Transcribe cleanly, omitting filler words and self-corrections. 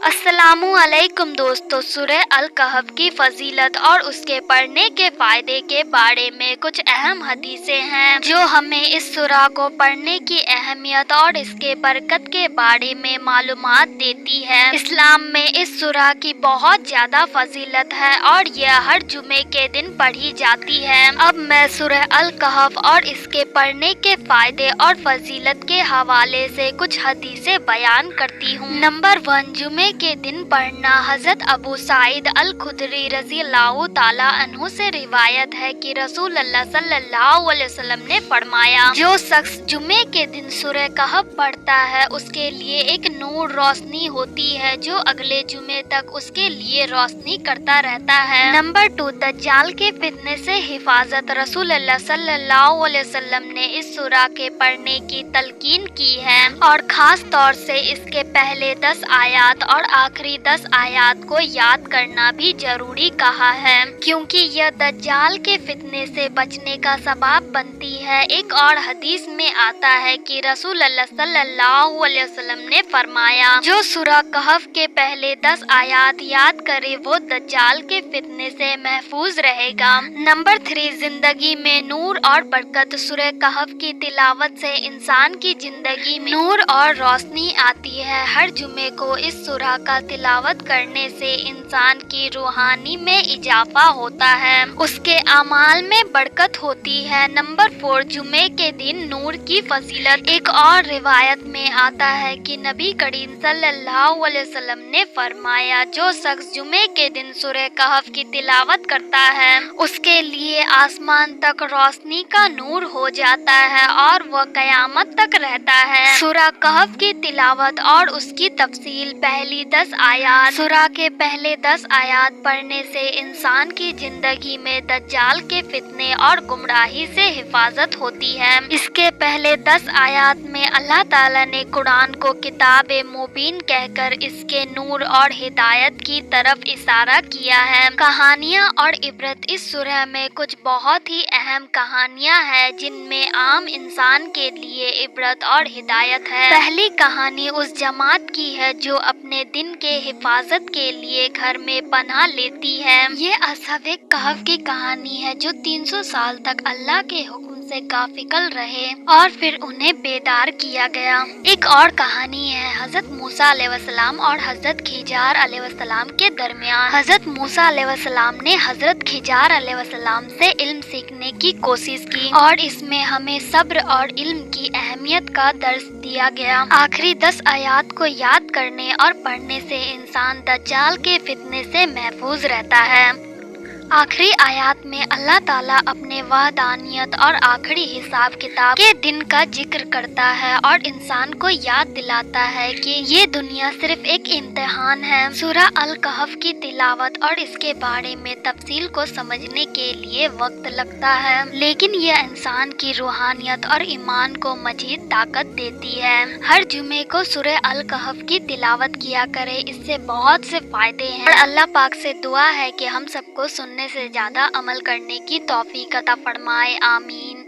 अस्सलामुअलैकुम दोस्तों, सूरह अल कहफ की फजीलत और उसके पढ़ने के फायदे के बारे में कुछ अहम हदीसें हैं जो हमें इस सूरह को पढ़ने की अहमियत और इसके बरकत के बारे में मालूमात देती है। इस्लाम में इस सूरह की बहुत ज्यादा फजीलत है और यह हर जुमे के दिन पढ़ी जाती है। अब मैं सूरह अल कहफ और इसके पढ़ने के फायदे और फजीलत के हवाले से कुछ हदीसें बयान करती हूँ। नंबर 1, जुमे के दिन पढ़ना। हजरत अबू सईद अल खुदरी रज़ियल्लाहु ताला अन्हु से रिवायत है कि रसूल अल्लाह सल्लल्लाहु अलैहि वसल्लम ने फरमाया, जो शख्स जुमे के दिन सूरह कहफ पढ़ता है उसके लिए एक नूर रोशनी होती है जो अगले जुमे तक उसके लिए रोशनी करता रहता है। नंबर 2, दज्जाल के फितने से हिफाजत। रसूल अल्लाह सल्लल्लाहु अलैहि वसल्लम ने इस सूरह के पढ़ने की तलकीन की है और खास तौर से इसके पहले 10 आयात और आखिरी 10 आयात को याद करना भी जरूरी कहा है, क्योंकि यह दज्जाल के फितने से बचने का सबब बनती है। एक और हदीस में आता है कि रसूल अल्लाह सल्लल्लाहु अलैहि वसल्लम ने फरमाया, जो सूरह कहफ के पहले 10 आयात याद करे वो दज्जाल के फितने से महफूज रहेगा। नंबर 3, जिंदगी में नूर और बरकत। सूरह कहफ की तिलावत से इंसान की जिंदगी में नूर और रोशनी आती है। हर जुमे को इस सूरह का तिलावत करने से इंसान की रूहानी में इजाफा होता है, उसके अमाल में बरकत होती है। नंबर 4, जुमे के दिन नूर की फजीलत। एक और रिवायत में आता है कि नबी करीम सल्लल्लाहु अलैहि वसल्लम ने फरमाया, जो शख्स जुमे के दिन सूरह कहफ की तिलावत करता है उसके लिए आसमान तक रोशनी का नूर हो जाता है और वह कयामत तक रहता है। सूरह कहफ की तिलावत और उसकी तफसील। पहली 10 आयात। सूरह के पहले 10 आयात पढ़ने से इंसान की जिंदगी में दज्जाल के फितने और गुमराही से हिफाजत होती है। इसके पहले 10 आयात में अल्लाह ताला ने कुरान को किताब मुबीन कहकर इसके नूर और हिदायत की तरफ इशारा किया है। कहानियाँ और इबरत। इस सूरह में कुछ बहुत ही अहम कहानियाँ हैं जिनमें आम इंसान के लिए इबरत और हिदायत है। पहली कहानी उस जमात की है जो अपने दिन के हिफाजत के लिए घर में पनाह लेती है। ये असहाबे कहफ की कहानी है जो 300 साल तक अल्लाह के हुक्म से गाफिल रहे और फिर उन्हें बेदार किया गया। एक और कहानी है हजरत मूसा अलैहिस्सलाम और हजरत खिजार अलैहिस्सलाम के दरमियान। हजरत मूसा अलैहिस्सलाम ने हजरत खिजार अलैहिस्सलाम से इल्म सीखने की कोशिश की और इसमें हमें सब्र और इल्म की अहमियत का दर्स दिया गया। आखिरी 10 आयात को याद करने और पढ़ने से इंसान दज्जाल के फितने से महफूज रहता है। आखिरी आयात में अल्लाह ताला अपने वहदानियत और आखिरी हिसाब किताब के दिन का जिक्र करता है और इंसान को याद दिलाता है कि ये दुनिया सिर्फ एक इम्तिहान है। सूरह अल कहफ की तिलावत और इसके बारे में तफसील को समझने के लिए वक्त लगता है, लेकिन यह इंसान की रूहानियत और ईमान को मजीद ताकत देती है। हर जुमे को सूरह अल कहफ की तिलावत किया करे, इससे बहुत से फायदे हैं और अल्लाह पाक से दुआ है कि हम सबको सुनने से ज्यादा अमल करने की तौफीक अता फरमाए। आमीन।